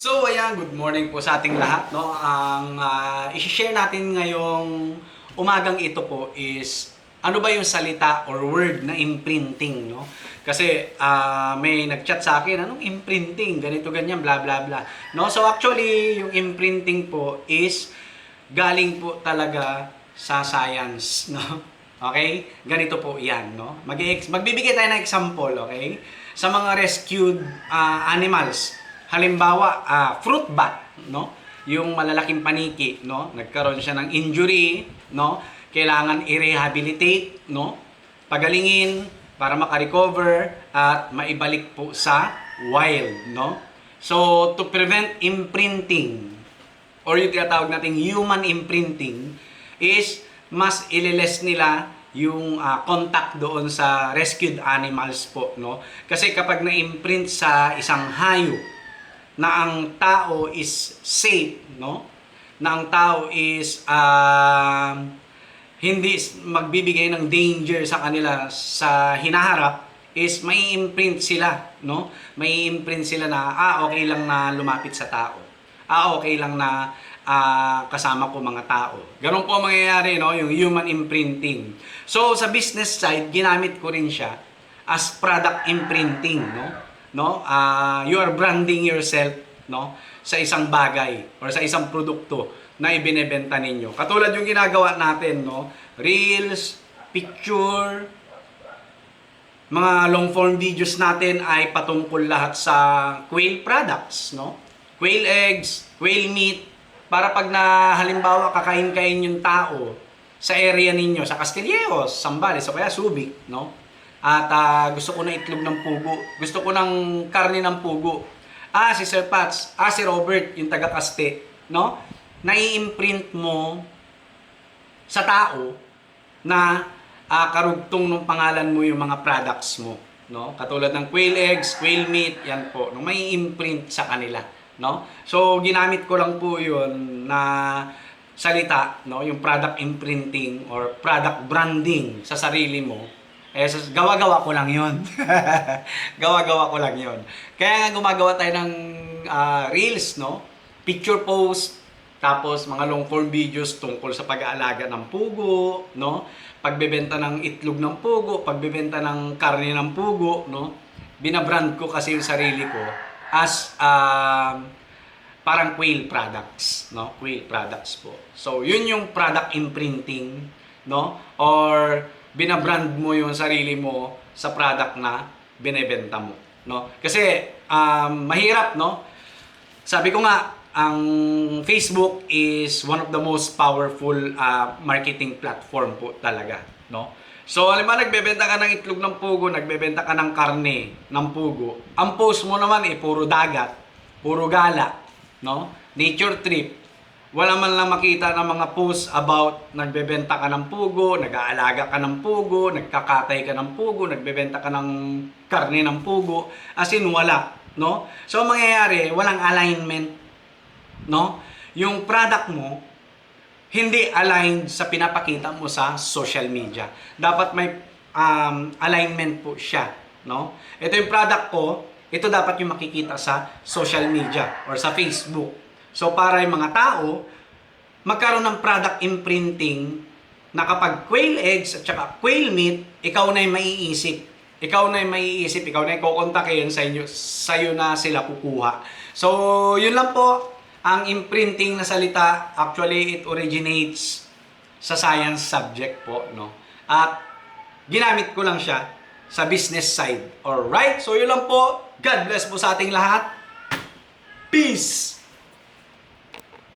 So ayan, good morning po sa ating lahat. No? Ang i-share natin ngayong umagang ito po is ano ba yung salita or word na imprinting. No? Kasi may nag-chat sa akin, anong imprinting? Ganito, ganyan, bla bla bla. No? So actually, yung imprinting po is galing po talaga sa science. No? Okay? Ganito po yan. No? Magbibigay tayo ng example, okay? Sa mga rescued animals. Halimbawa, fruit bat, no? Yung malalaking paniki, no? Nagkaroon siya ng injury, no? Kailangan i-rehabilitate, no? Pagalingin para makarecover at maibalik po sa wild, no? So, to prevent imprinting or yung tinatawag nating human imprinting is mas ililes nila yung contact doon sa rescued animals po, no? Kasi kapag na-imprint sa isang hayop na ang tao is safe, no? Na ang tao is hindi magbibigay ng danger sa kanila sa hinaharap, is may imprint sila, no? May imprint sila na okay lang na lumapit sa tao. Okay lang na kasama ko mga tao. Ganun po mangyayari, no? Yung human imprinting. So sa business side, ginamit ko rin siya as product imprinting, you are branding yourself, no, sa isang bagay or sa isang produkto na ibinebenta ninyo. Katulad yung ginagawa natin, no, reels, picture, mga long form videos natin ay patungkol lahat sa quail products, no? Quail eggs, quail meat, para pag na halimbawa kakain-kain yung tao sa area ninyo, sa Castillejos, Zambales, o kaya Subic, no? At gusto ko ng itlog ng pugo. Gusto ko ng karne ng pugo. Si Sir Pats. Si Robert, yung taga-Caste. No? Nai-imprint mo sa tao na karugtong ng pangalan mo yung mga products mo. No? Katulad ng quail eggs, quail meat, yan po. No? May imprint sa kanila. No? So, ginamit ko lang po yun na salita, no? Yung product imprinting or product branding sa sarili mo. Gawa-gawa ko lang yun. Gawa-gawa ko lang yun. Kaya nga gumagawa tayo ng reels, no? Picture post, tapos mga long form videos tungkol sa pag-aalaga ng pugo, no? Pagbebenta ng itlog ng pugo, pagbebenta ng karne ng pugo, no? Binabrand ko kasi yung sarili ko as parang quail products, no? Quail products po. So, yun yung product imprinting, no? Or binabrand mo yung sarili mo sa product na binebenta mo, no? Kasi mahirap, no? Sabi ko nga, ang Facebook is one of the most powerful marketing platform po talaga, no? So, alam mo, nagbebenta ka ng itlog ng pugo, nagbebenta ka ng karne ng pugo. Ang post mo naman puro dagat, puro gala, no? Nature trip. Wala man lang makita ng mga posts about nagbebenta ka ng pugo, nag-aalaga ka ng pugo, nagkakatay ka ng pugo, nagbebenta ka ng karne ng pugo. As in, wala, no? So, mangyayari, walang alignment, no? Yung product mo, hindi aligned sa pinapakita mo sa social media. Dapat may alignment po siya, no? Ito yung product ko, ito dapat yung makikita sa social media or sa Facebook. So, para yung mga tao, magkaroon ng product imprinting na kapag quail eggs at saka quail meat, ikaw na yung maiisip. Ikaw na yung maiisip, ikaw na yung kukontakin sa inyo, sa'yo na sila kukuha. So, yun lang po ang imprinting na salita. Actually, it originates sa science subject po, no? At ginamit ko lang siya sa business side. Alright? So, yun lang po. God bless po sa ating lahat. Peace!